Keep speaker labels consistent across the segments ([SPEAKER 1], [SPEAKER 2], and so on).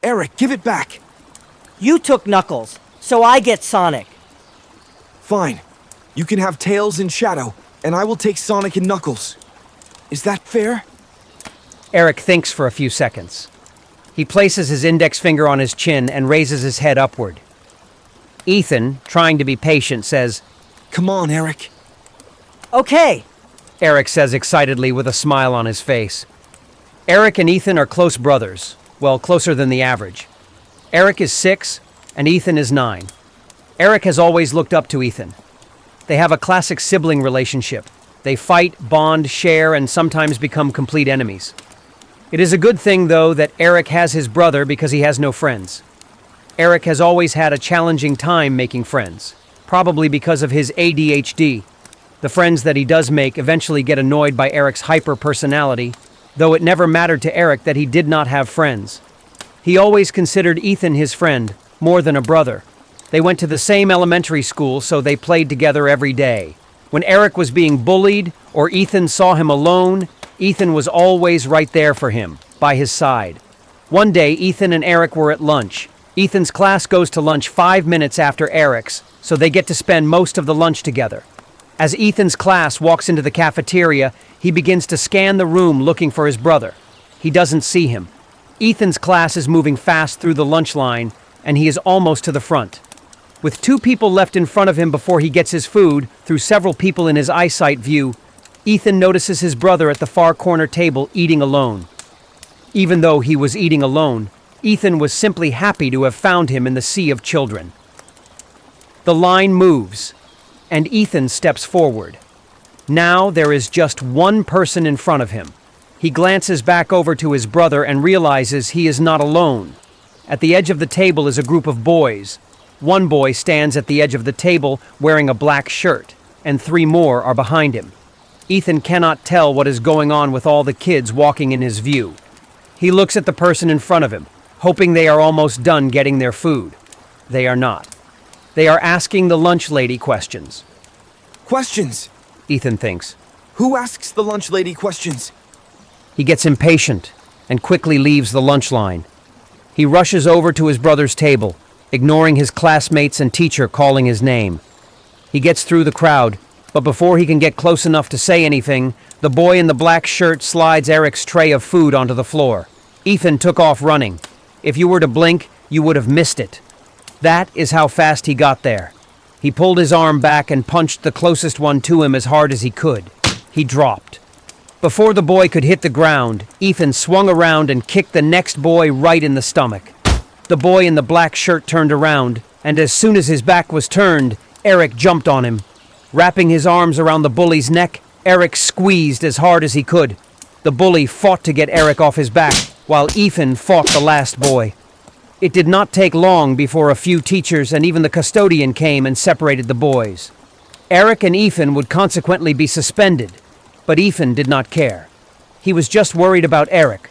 [SPEAKER 1] Eric, give it back.
[SPEAKER 2] You took Knuckles, so I get Sonic.
[SPEAKER 1] Fine. You can have Tails and Shadow, and I will take Sonic and Knuckles. Is that fair?
[SPEAKER 3] Eric thinks for a few seconds. He places his index finger on his chin and raises his head upward. Ethan, trying to be patient, says,
[SPEAKER 1] Come on, Eric.
[SPEAKER 2] Okay.
[SPEAKER 3] Eric says excitedly with a smile on his face. Eric and Ethan are close brothers. Well, closer than the average. Eric is 6 and Ethan is 9. Eric has always looked up to Ethan. They have a classic sibling relationship. They fight, bond, share, and sometimes become complete enemies. It is a good thing, though, that Eric has his brother because he has no friends. Eric has always had a challenging time making friends, probably because of his ADHD. The friends that he does make eventually get annoyed by Eric's hyper-personality, though it never mattered to Eric that he did not have friends. He always considered Ethan his friend, more than a brother. They went to the same elementary school, so they played together every day. When Eric was being bullied or Ethan saw him alone, Ethan was always right there for him, by his side. One day, Ethan and Eric were at lunch. Ethan's class goes to lunch 5 minutes after Eric's, so they get to spend most of the lunch together. As Ethan's class walks into the cafeteria, he begins to scan the room looking for his brother. He doesn't see him. Ethan's class is moving fast through the lunch line, and he is almost to the front. With 2 people left in front of him before he gets his food, through several people in his eyesight view, Ethan notices his brother at the far corner table eating alone. Even though he was eating alone, Ethan was simply happy to have found him in the sea of children. The line moves, and Ethan steps forward. Now there is just one person in front of him. He glances back over to his brother and realizes he is not alone. At the edge of the table is a group of boys. One boy stands at the edge of the table wearing a black shirt, and 3 more are behind him. Ethan cannot tell what is going on with all the kids walking in his view. He looks at the person in front of him, hoping they are almost done getting their food. They are not. They are asking the lunch lady questions.
[SPEAKER 1] Questions?
[SPEAKER 3] Ethan thinks.
[SPEAKER 1] Who asks the lunch lady questions?
[SPEAKER 3] He gets impatient and quickly leaves the lunch line. He rushes over to his brother's table, ignoring his classmates and teacher calling his name. He gets through the crowd, but before he can get close enough to say anything, the boy in the black shirt slides Eric's tray of food onto the floor. Ethan took off running. If you were to blink, you would have missed it. That is how fast he got there. He pulled his arm back and punched the closest one to him as hard as he could. He dropped. Before the boy could hit the ground, Ethan swung around and kicked the next boy right in the stomach. The boy in the black shirt turned around, and as soon as his back was turned, Eric jumped on him. Wrapping his arms around the bully's neck, Eric squeezed as hard as he could. The bully fought to get Eric off his back, while Ethan fought the last boy. It did not take long before a few teachers and even the custodian came and separated the boys. Eric and Ethan would consequently be suspended, but Ethan did not care. He was just worried about Eric.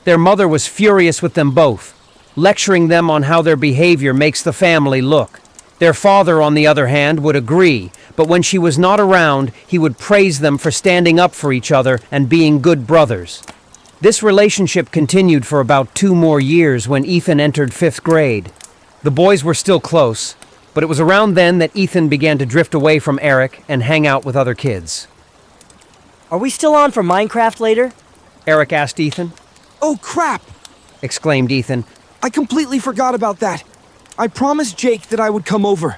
[SPEAKER 3] Their mother was furious with them both, lecturing them on how their behavior makes the family look. Their father, on the other hand, would agree, but when she was not around, he would praise them for standing up for each other and being good brothers. This relationship continued for about 2 more years when Ethan entered 5th grade. The boys were still close, but it was around then that Ethan began to drift away from Eric and hang out with other kids.
[SPEAKER 2] Are we still on for Minecraft later?
[SPEAKER 3] Eric asked Ethan.
[SPEAKER 1] Oh, crap!
[SPEAKER 3] Exclaimed Ethan.
[SPEAKER 1] I completely forgot about that. I promised Jake that I would come over.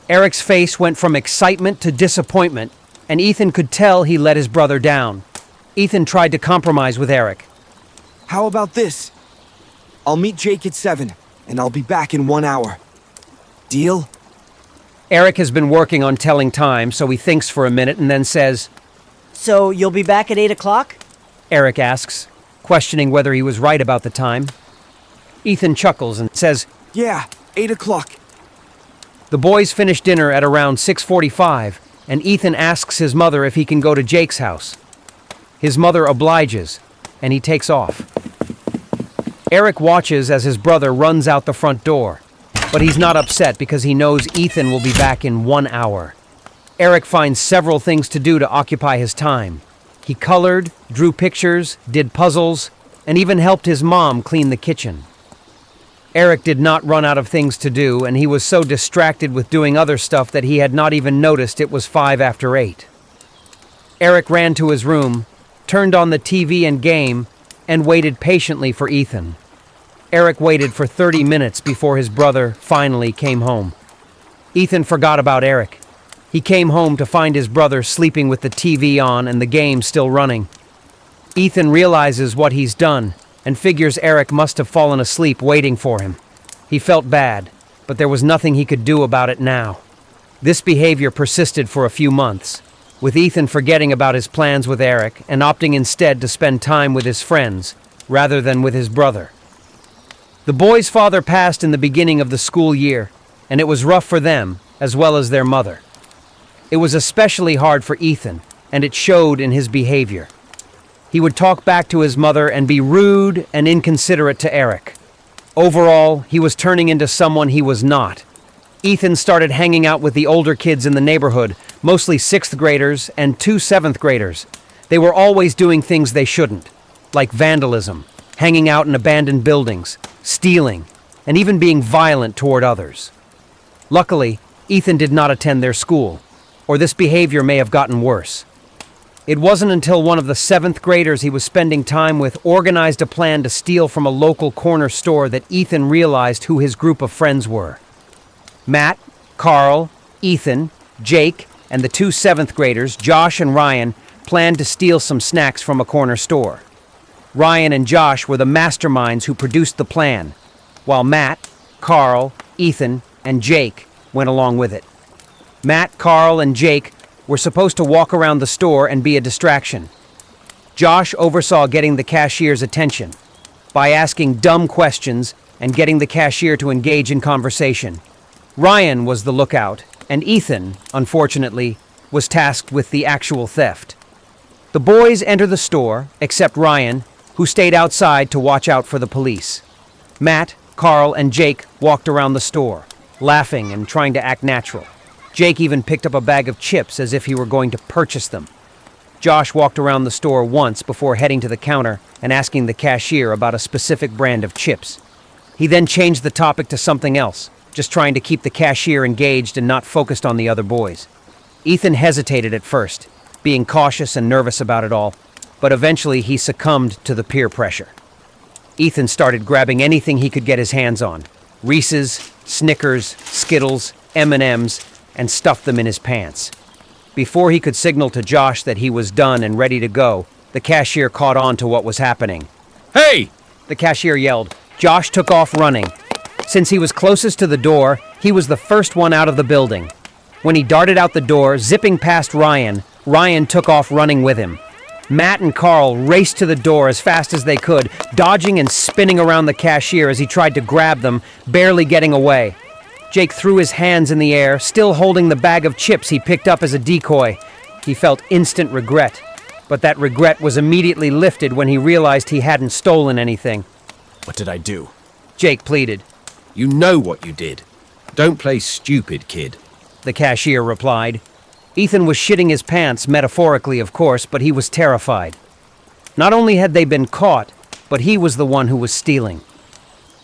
[SPEAKER 3] Eric's face went from excitement to disappointment, and Ethan could tell he let his brother down. Ethan tried to compromise with Eric.
[SPEAKER 1] How about this? I'll meet Jake at 7, and I'll be back in 1 hour. Deal?
[SPEAKER 3] Eric has been working on telling time, so he thinks for a minute and then says,
[SPEAKER 2] So you'll be back at 8 o'clock?
[SPEAKER 3] Eric asks, questioning whether he was right about the time. Ethan chuckles and says,
[SPEAKER 1] Yeah, 8 o'clock.
[SPEAKER 3] The boys finish dinner at around 6:45, and Ethan asks his mother if he can go to Jake's house. His mother obliges, and he takes off. Eric watches as his brother runs out the front door, but he's not upset because he knows Ethan will be back in 1 hour. Eric finds several things to do to occupy his time. He colored, drew pictures, did puzzles, and even helped his mom clean the kitchen. Eric did not run out of things to do, and he was so distracted with doing other stuff that he had not even noticed it was 5 after 8. Eric ran to his room, turned on the TV and game, and waited patiently for Ethan. Eric waited for 30 minutes before his brother finally came home. Ethan forgot about Eric. He came home to find his brother sleeping with the TV on and the game still running. Ethan realizes what he's done and figures Eric must have fallen asleep waiting for him. He felt bad, but there was nothing he could do about it now. This behavior persisted for a few months, with Ethan forgetting about his plans with Eric and opting instead to spend time with his friends rather than with his brother. The boy's father passed in the beginning of the school year, and it was rough for them as well as their mother. It was especially hard for Ethan, and it showed in his behavior. He would talk back to his mother and be rude and inconsiderate to Eric. Overall, he was turning into someone he was not. Ethan started hanging out with the older kids in the neighborhood, mostly 6th graders and 2 7th graders. They were always doing things they shouldn't, like vandalism, hanging out in abandoned buildings, stealing, and even being violent toward others. Luckily, Ethan did not attend their school, or this behavior may have gotten worse. It wasn't until one of the 7th graders he was spending time with organized a plan to steal from a local corner store that Ethan realized who his group of friends were. Matt, Carl, Ethan, Jake, and the 2 7th graders, Josh and Ryan, planned to steal some snacks from a corner store. Ryan and Josh were the masterminds who produced the plan, while Matt, Carl, Ethan, and Jake went along with it. Matt, Carl, and Jake were supposed to walk around the store and be a distraction. Josh oversaw getting the cashier's attention by asking dumb questions and getting the cashier to engage in conversation. Ryan was the lookout, and Ethan, unfortunately, was tasked with the actual theft. The boys enter the store, except Ryan, who stayed outside to watch out for the police. Matt, Carl, and Jake walked around the store, laughing and trying to act natural. Jake even picked up a bag of chips as if he were going to purchase them. Josh walked around the store once before heading to the counter and asking the cashier about a specific brand of chips. He then changed the topic to something else, just trying to keep the cashier engaged and not focused on the other boys. Ethan hesitated at first, being cautious and nervous about it all, but eventually he succumbed to the peer pressure. Ethan started grabbing anything he could get his hands on: Reese's, Snickers, Skittles, M&Ms, and stuffed them in his pants. Before he could signal to Josh that he was done and ready to go, the cashier caught on to what was happening.
[SPEAKER 1] Hey!
[SPEAKER 3] The cashier yelled. Josh took off running. Since he was closest to the door, he was the first one out of the building. When he darted out the door, zipping past Ryan, Ryan took off running with him. Matt and Carl raced to the door as fast as they could, dodging and spinning around the cashier as he tried to grab them, barely getting away. Jake threw his hands in the air, still holding the bag of chips he picked up as a decoy. He felt instant regret, but that regret was immediately lifted when he realized he hadn't stolen anything.
[SPEAKER 4] What did I do?
[SPEAKER 3] Jake pleaded.
[SPEAKER 4] You know what you did. Don't play stupid, kid.
[SPEAKER 3] The cashier replied. Ethan was shitting his pants, metaphorically of course, but he was terrified. Not only had they been caught, but he was the one who was stealing.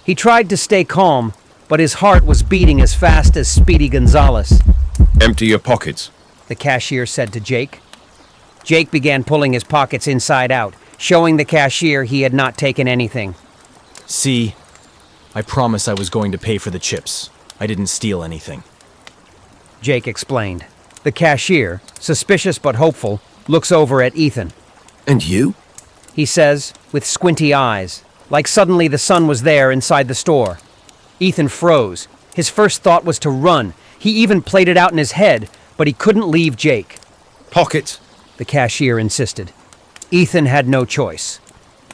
[SPEAKER 3] He tried to stay calm, but his heart was beating as fast as Speedy Gonzales.
[SPEAKER 4] Empty your pockets,
[SPEAKER 3] The cashier said to Jake. Jake began pulling his pockets inside out, showing the cashier he had not taken anything.
[SPEAKER 4] See, I promised I was going to pay for the chips. I didn't steal anything.
[SPEAKER 3] Jake explained. The cashier, suspicious but hopeful, looks over at Ethan.
[SPEAKER 4] And you?
[SPEAKER 3] He says, with squinty eyes, like suddenly the sun was there inside the store. Ethan froze. His first thought was to run. He even played it out in his head, but he couldn't leave Jake.
[SPEAKER 4] Pocket,
[SPEAKER 3] The cashier insisted. Ethan had no choice.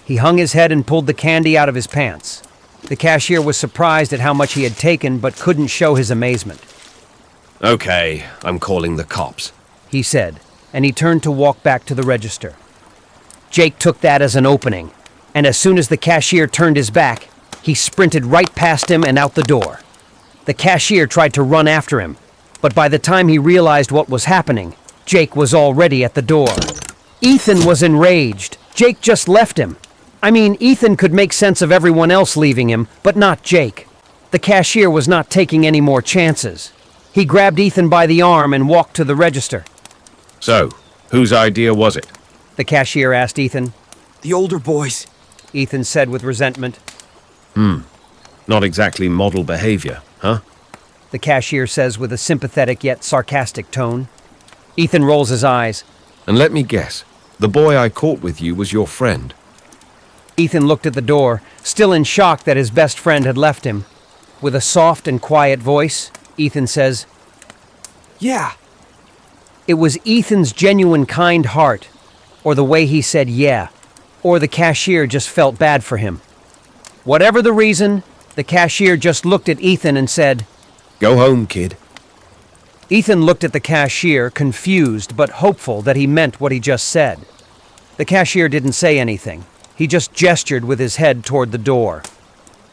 [SPEAKER 3] He hung his head and pulled the candy out of his pants. The cashier was surprised at how much he had taken, but couldn't show his amazement.
[SPEAKER 4] Okay, I'm calling the cops,
[SPEAKER 3] He said, and he turned to walk back to the register. Jake took that as an opening, and as soon as the cashier turned his back, he sprinted right past him and out the door. The cashier tried to run after him, but by the time he realized what was happening, Jake was already at the door. Ethan was enraged. Jake just left him. I mean, Ethan could make sense of everyone else leaving him, but not Jake. The cashier was not taking any more chances. He grabbed Ethan by the arm and walked to the register.
[SPEAKER 5] So, whose idea was it?
[SPEAKER 3] The cashier asked Ethan.
[SPEAKER 1] The older boys.
[SPEAKER 3] Ethan said with resentment.
[SPEAKER 5] Not exactly model behavior, huh?
[SPEAKER 3] The cashier says with a sympathetic yet sarcastic tone. Ethan rolls his eyes.
[SPEAKER 5] And let me guess, the boy I caught with you was your friend.
[SPEAKER 3] Ethan looked at the door, still in shock that his best friend had left him. With a soft and quiet voice, Ethan says,
[SPEAKER 1] Yeah.
[SPEAKER 3] it was Ethan's genuine kind heart, or the way he said yeah, or the cashier just felt bad for him. Whatever the reason, the cashier just looked at Ethan and said,
[SPEAKER 5] Go home, kid.
[SPEAKER 3] Ethan looked at the cashier, confused but hopeful that he meant what he just said. The cashier didn't say anything. He just gestured with his head toward the door.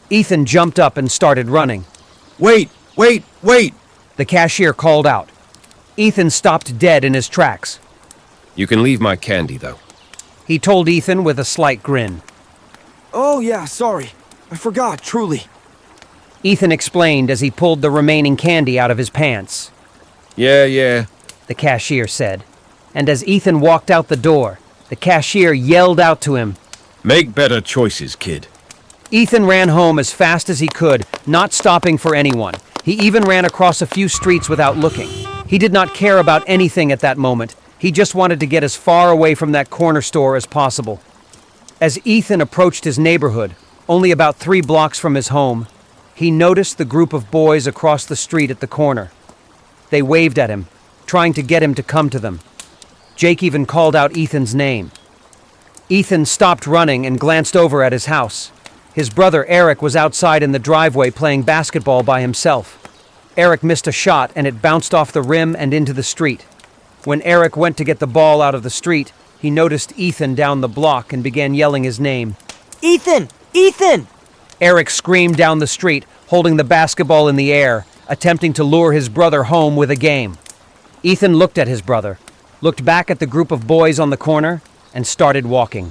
[SPEAKER 3] Ethan jumped up and started running.
[SPEAKER 1] Wait, wait, wait!
[SPEAKER 3] The cashier called out. Ethan stopped dead in his tracks.
[SPEAKER 5] You can leave my candy, though.
[SPEAKER 3] He told Ethan with a slight grin.
[SPEAKER 1] Oh, yeah, sorry. I forgot, truly.
[SPEAKER 3] Ethan explained as he pulled the remaining candy out of his pants.
[SPEAKER 5] Yeah.
[SPEAKER 3] The cashier said. And as Ethan walked out the door, the cashier yelled out to him.
[SPEAKER 5] Make better choices, kid.
[SPEAKER 3] Ethan ran home as fast as he could, not stopping for anyone. He even ran across a few streets without looking. He did not care about anything at that moment. He just wanted to get as far away from that corner store as possible. As Ethan approached his neighborhood, only about 3 blocks from his home, he noticed the group of boys across the street at the corner. They waved at him, trying to get him to come to them. Jake even called out Ethan's name. Ethan stopped running and glanced over at his house. His brother Eric was outside in the driveway playing basketball by himself. Eric missed a shot and it bounced off the rim and into the street. When Eric went to get the ball out of the street, he noticed Ethan down the block and began yelling his name.
[SPEAKER 2] Ethan! Ethan!
[SPEAKER 3] Eric screamed down the street, holding the basketball in the air, attempting to lure his brother home with a game. Ethan looked at his brother, looked back at the group of boys on the corner, and started walking.